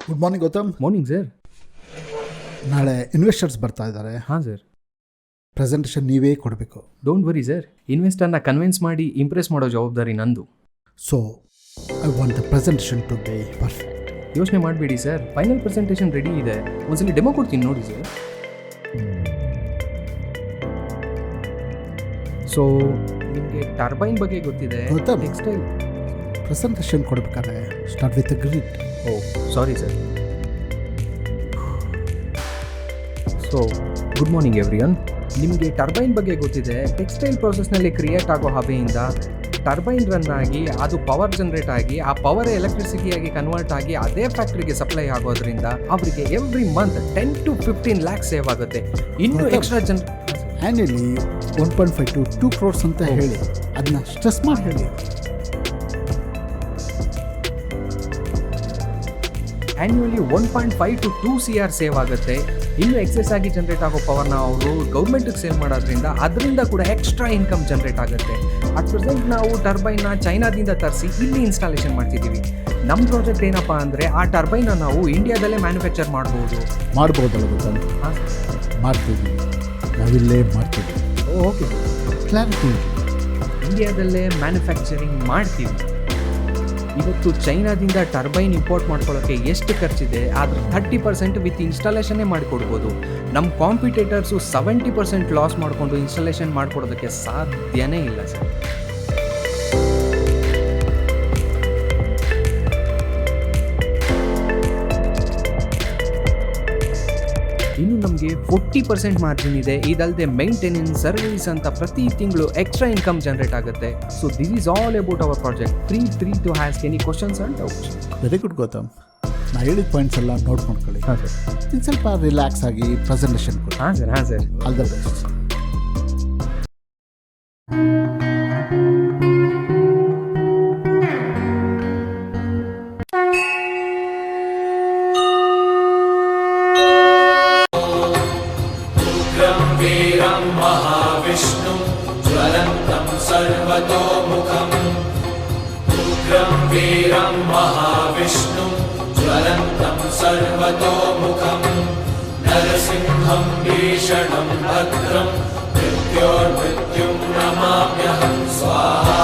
Good morning Gautam. Morning sir. ನಾಳೆ investors ಬರ್ತಾ ಇದ್ದಾರೆ. ಹಾಂ ಸರ್. ಪ್ರೆಸೆಂಟೇಷನ್ ನೀವೇ ಕೊಡಬೇಕು. ಡೋಂಟ್ ವರಿ ಸರ್, ಇನ್ವೆಸ್ಟರ್ನ ಕನ್ವಿನ್ಸ್ ಮಾಡಿ ಇಂಪ್ರೆಸ್ ಮಾಡೋ ಜವಾಬ್ದಾರಿ ನಂದು. So I want the presentation to be perfect. ಯೋಚನೆ ಮಾಡಬೇಡಿ ಸರ್, ಫೈನಲ್ ಪ್ರೆಸೆಂಟೇಷನ್ ರೆಡಿ ಇದೆ. ಒಂದ್ಸಲಿ ಡೆಮೋ ಕೊಡ್ತೀನಿ ನೋಡಿ ಸರ್. ಸೊ ನಿಮಗೆ ಟರ್ಬೈನ್ ಬಗ್ಗೆ ಗೊತ್ತಿದೆ. ಗೌತಮ್, ಟೆಕ್ಸ್ಟೈಲ್ ಪ್ರೆಸೆಂಟೇಷನ್ ಕೊಡಬೇಕಾದ್ರೆ start with grid. Oh sorry sir. So good morning everyone. ನಿಮಗೆ ಟರ್ಬೈನ್ ಬಗ್ಗೆ ಗೊತ್ತಿದೆ. ಟೆಕ್ಸ್ಟೈಲ್ ಪ್ರೊಸೆಸ್ನಲ್ಲಿ ಕ್ರಿಯೇಟ್ ಆಗೋ ಹಬೆಯಿಂದ ಟರ್ಬೈನ್ ರನ್ ಆಗಿ ಅದು ಪವರ್ ಜನರೇಟ್ ಆಗಿ ಆ ಪವರ್ ಎಲೆಕ್ಟ್ರಿಸಿಟಿಯಾಗಿ ಕನ್ವರ್ಟ್ ಆಗಿ ಅದೇ ಫ್ಯಾಕ್ಟ್ರಿಗೆ ಸಪ್ಲೈ ಆಗೋದ್ರಿಂದ ಅವರಿಗೆ every month 10 to 15 lakhs save ಆಗುತ್ತೆ. ಇನ್ನು ಎಕ್ಸ್ಟ್ರಾ ಆ್ಯನ್ಯಲಿ 1.5 to 2 crores ಅಂತ ಹೇಳಿ ಅದನ್ನ ಸ್ಟ್ರೆಸ್ ಮಾಡಿ ಹೇಳಿ. ಆ್ಯನ್ಯುವಲಿ 1.5 to 2 CR ಸೇವ್ ಆಗುತ್ತೆ. ಇನ್ನು ಎಕ್ಸೆಸ್ ಆಗಿ ಜನರೇಟ್ ಆಗೋ ಪವರ್ನ ಅವರು ಗೌರ್ಮೆಂಟಿಗೆ ಸೇಲ್ ಮಾಡೋದ್ರಿಂದ ಅದರಿಂದ ಕೂಡ ಎಕ್ಸ್ಟ್ರಾ ಇನ್ಕಮ್ ಜನರೇಟ್ ಆಗುತ್ತೆ. ಅಟ್ ಪ್ರೆಸೆಂಟ್ ನಾವು ಟರ್ಬೈನ್ನ ಚೈನಾದಿಂದ ತರಿಸಿ ಇಲ್ಲಿ ಇನ್ಸ್ಟಾಲೇಷನ್ ಮಾಡ್ತಿದ್ದೀವಿ. ನಮ್ಮ ಪ್ರಾಜೆಕ್ಟ್ ಏನಪ್ಪ ಅಂದರೆ ಆ ಟರ್ಬೈನ್ನ ನಾವು ಇಂಡಿಯಾದಲ್ಲೇ ಮ್ಯಾನುಫ್ಯಾಕ್ಚರ್ ಮಾಡ್ಬೋದಲ್ಲ ಗೌತಮ್? ಹಾಂ ಮಾಡ್ತೀವಿ, ನಾವಿಲ್ಲೇ ಮಾಡ್ತೀವಿ. Okay, clarity. ಇಂಡಿಯಾದಲ್ಲೇ ಮ್ಯಾನುಫ್ಯಾಕ್ಚರಿಂಗ್ ಮಾಡ್ತೀವಿ. ಇವತ್ತು ಚೈನಾದಿಂದ ಟರ್ಬೈನ್ ಇಂಪೋರ್ಟ್ ಮಾಡ್ಕೊಳ್ಳೋಕ್ಕೆ ಎಷ್ಟು ಖರ್ಚಿದೆ ಅದ್ರ 30% ವಿತ್ ಇನ್ಸ್ಟಾಲೇಷನ್ನೇ ಮಾಡಿಕೊಡ್ಬೋದು. ನಮ್ಮ ಕಾಂಪಿಟೇಟರ್ಸು 70% ಲಾಸ್ ಮಾಡಿಕೊಂಡು ಇನ್ಸ್ಟಾಲೇಷನ್ ಮಾಡಿಕೊಡೋದಕ್ಕೆ ಸಾಧ್ಯನೇ ಇಲ್ಲ ಸರ್. ಇನ್ನು ನಮಗೆ 40% ಮಾರ್ಜಿನ್ ಇದೆ. ಇದಲ್ಲದೆ ಮೇಂಟೆನೆನ್ಸ್, ಸರ್ವಿಸ್ ಅಂತ ಪ್ರತಿ ತಿಂಗಳು ಎಕ್ಸ್ಟ್ರಾ ಇನ್ಕಮ್ ಜನರೇಟ್ ಆಗುತ್ತೆ. So this is all about our project. Free to ask any questions and doubts. Very good Gautam. ನಾ ಹೇಳಿದ ಪಾಯಿಂಟ್ಸ್ ಎಲ್ಲ ನೋಟ್ ಮಾಡ್ಕೊಳ್ಳಿ. ಹಾಂ ಸರ್. ಇನ್ನು ಸ್ವಲ್ಪ ರಿಲ್ಯಾಕ್ಸ್ ಆಗಿ ಪ್ರೆಸೆಂಟೇಷನ್ ಕೊಡಿ. ಹಾಂ ಸರ್. ಹಾಂ ಸರ್. All the best. वीरं महाविष्णु ज्वलन्तं सर्वतोमुखम् उग्रं वीरं महाविष्णु ज्वलन्तं सर्वतोमुखम् नरसिंहं भीषणं भद्रं मृत्योर्मृत्युं नमाम्यहं स्वाहा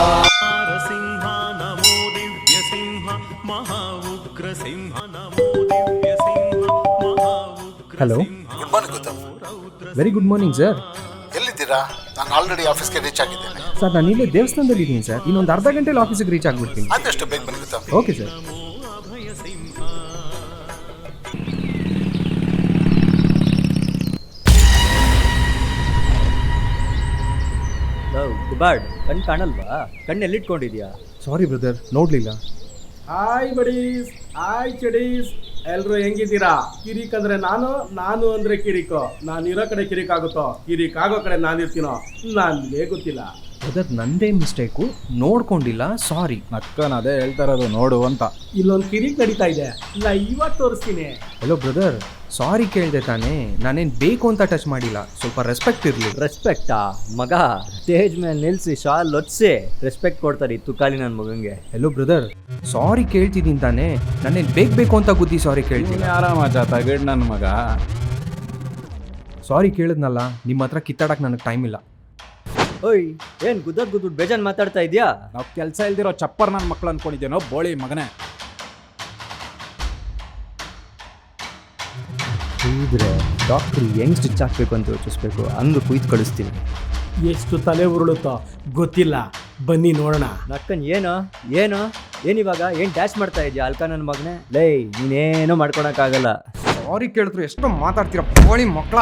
नरसिंह नमो दिव्यसिंह महा उग्रसिंह नमो दिव्यसिंह महा उग्रसिंह. Hello, good morning Gautam. Very good morning sir. ಎಲ್ಲಿದ್ದೀರಾ? ನಾನು ಆಲ್ರೆಡಿ ಆಫೀಸ್ಗೆ ರೀಚ್ ಆಗಿದ್ದೇನೆ. ಸರ್ ನಾನು ಇಲ್ಲೇ ದೇವಸ್ಥಾನದಲ್ಲಿ ಇದ್ದೀನಿ ಸರ್. ಇನ್ನೊಂದು ಅರ್ಧ ಗಂಟೆಲಿ ಆಫೀಸಿಗೆ ರೀಚ್ ಆಗಿಬಿಡ್ತೀನಿ. ಆದಷ್ಟು ಬೇಗ ಬನ್ನಿ ಗೌತಮ್. Okay sir. ಗುಬಾರ್ಡ್, ಕಣ್ ಕಾಣಲ್ವಾ? ಕಣ್ಣೆಲ್ಲಿಟ್ಕೊಂಡಿದ್ಯಾ? ಸಾರಿ ಬ್ರದರ್, ನೋಡಲಿಲ್ಲ. ಹಾಯ್ ಬಡೀಸ್, ಹಾಯ್ ಚಡೀಸ್, ಎಲ್ರು ಹೆಂಗಿದ್ದೀರಾ? ಕಿರಿಕ್ ಅಂದ್ರೆ ನಾನು ಅಂದ್ರೆ ಕಿರಿಕೋ. ನಾನು ಇರೋ ಕಡೆ ಕಿರಿಕ್ ಆಗುತ್ತೋ, ಕಿರಿಕ್ ಆಗೋ ಕಡೆ ನಾನಿರ್ತೀನೋ ನನಗೆ ಗೊತ್ತಿಲ್ಲ. ಬ್ರದರ್ ನಂದೇ ಮಿಸ್ಟೇಕು, ನೋಡ್ಕೊಂಡಿಲ್ಲ, ಸಾರಿ. ಅಕ್ಕನ ಅದೇ ಹೇಳ್ತಾ ಇರೋದು, ನೋಡು ಅಂತ. ಇಲ್ಲೊಂದು ಕಿರಿಕ್ ನಡೀತಾ ಇದೆ, ನಾ ಇವತ್ತು ತೋರಿಸ್ತೀನಿ. ಹಲೋ ಬ್ರದರ್, ಸಾರಿ ಕೇಳಿದೆ ತಾನೇ, ನಾನೇನು ಬೇಕು ಅಂತ ಟಚ್ ಮಾಡಿಲ್ಲ. ಸ್ವಲ್ಪ ರೆಸ್ಪೆಕ್ಟ್ ಇರಲಿ. ರೆಸ್ಪೆಕ್ಟಾ ಮಗ? ಸ್ಟೇಜ್ ಮೇಲೆ ನಿಲ್ಸಿ ಶಾಲ್ ಹೊತ್ಸಿ ರೆಸ್ಪೆಕ್ಟ್ ಕೊಡ್ತಾರೆ ಈ ತುಕಾಲಿ ನನ್ನ ಮಗಂಗೆ. ಹಲೋ ಬ್ರದರ್, ಸಾರಿ ಕೇಳ್ತಿದ್ದೀನಿ ತಾನೇ, ನಾನೇನು ಬೇಕು ಅಂತ ಗುದ್ದಿ ಸಾರಿ ಕೇಳ್ತೀನಿ. ಆರಾಮಾಚ ತಗಡ್ ನನ್ನ ಮಗ. ಸಾರಿ ಕೇಳಿದ್ನಲ್ಲ, ನಿಮ್ಮ ಹತ್ರ ಕಿತ್ತಾಡಕ್ಕೆ ನನಗೆ ಟೈಮ್ ಇಲ್ಲ. ಓಯ್, ಏನ್ ಗುದ್ದುಡ್ ಬೇಜಾನ್ ಮಾತಾಡ್ತಾ ಇದ್ಯಾ? ನಾವು ಕೆಲಸ ಇಲ್ದಿರೋ ಚಪ್ಪರ್ ನನ್ನ ಮಕ್ಳು ಅನ್ಕೊಂಡಿದ್ದೇನೋ ಬೋಳಿ ಮಗನೇ. ಇದ್ರೆ ಡಾಕ್ಟ್ರು ಹೆಂಗ್ ಸ್ಟಿಚ್ ಹಾಕ್ಬೇಕು ಅಂತ ಯೋಚಿಸ್ಬೇಕು, ಹಂಗೆ ಕುಯ್ದು ಕಳಿಸ್ತೀನಿ. ಎಷ್ಟು ತಲೆ ಉರುಳುತ್ತೋ ಗೊತ್ತಿಲ್ಲ, ಬನ್ನಿ ನೋಡೋಣ. ನಕ್ಕನ್ ಏನಿವಾಗ ಏನ್ ಡ್ಯಾಶ್ ಮಾಡ್ತಾ ಇದೆಯಾ ಅಲ್ಕ ನನ್ನ ಮಗನೇ? ಲೈ, ನೀನೇನೋ ಮಾಡ್ಕೊಳಕ್ಕಾಗಲ್ಲ. ಸಾರಿ ಕೇಳಿದ್ರು ಎಷ್ಟು ಮಾತಾಡ್ತೀರ ಬೋಳಿ ಮಕ್ಕಳ.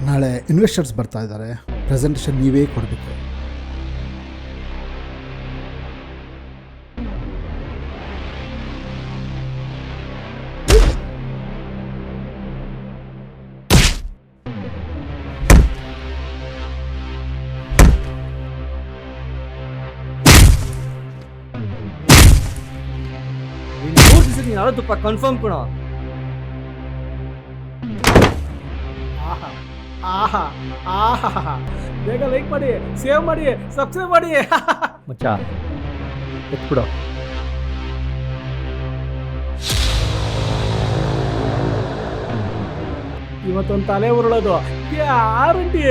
ನಾಳೆ ಇನ್ವೆಸ್ಟರ್ಸ್ ಬರ್ತಾ ಇದ್ದಾರೆ, ಪ್ರೆಸೆಂಟೇಷನ್ ನೀವೇ ಕೊಡಬೇಕು. ಇನ್ನು 3 ದಿವಸಕ್ಕೆ ನೀನು ಅಳೋ ತುಪ್ಪ ಕನ್ಫರ್ಮ್ ಕಣೋ. ಆಹಾ ಆಹಾ ಆಹಾ, ಬೇಗ ಲೈಕ್ ಮಾಡಿ, ಸೇವ್ ಮಾಡಿ, ಸಬ್ಸ್ಕ್ರೈಬ್ ಮಾಡಿ. ಮಚ್ಚ ಎತ್ಬಿಡೋ. ಇವತ್ತೊಂದು ತಲೆ ಉರುಳೋದು ಗ್ಯಾರಂಟಿ.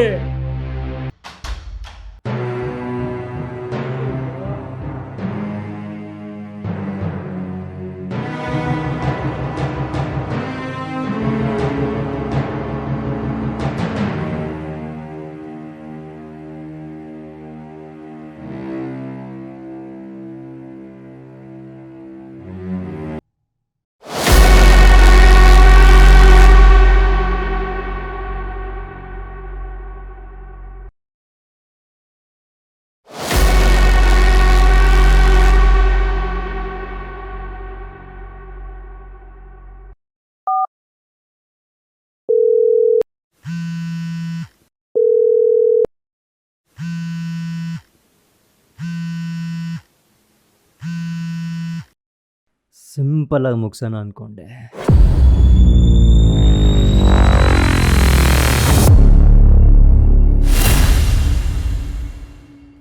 ಸಿಂಪಲ್ ಆಗಿ ಮುಗ್ಸೋಣ ಅನ್ಕೊಂಡೆ.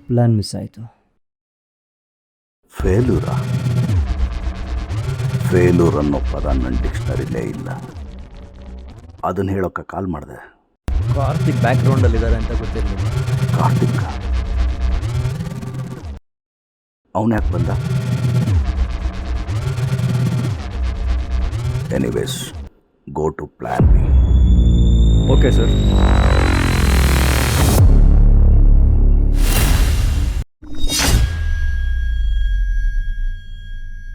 ಪ್ಲಾನ್ ಮಿಸ್ ಆಯಿತು. ಫೇಲೂರ್ ಅನ್ನೋ ಪದ ನನ್ನ ಡಿಕ್ಷನರಿಲೇ ಇಲ್ಲ. ಅದನ್ನು ಹೇಳೋಕ್ಕೆ ಕಾಲ್ ಮಾಡಿದೆ. ಕಾರ್ತಿಕ್ ಬ್ಯಾಕ್ಗ್ರೌಂಡಲ್ಲಿದ್ದಾರೆ ಅಂತ ಗೊತ್ತಿರಲಿಲ್ಲ. ಕಾರ್ತಿಕ್ ಅವನು ಯಾಕೆ ಬಂದ? Anyways, go to plan B. Okay sir.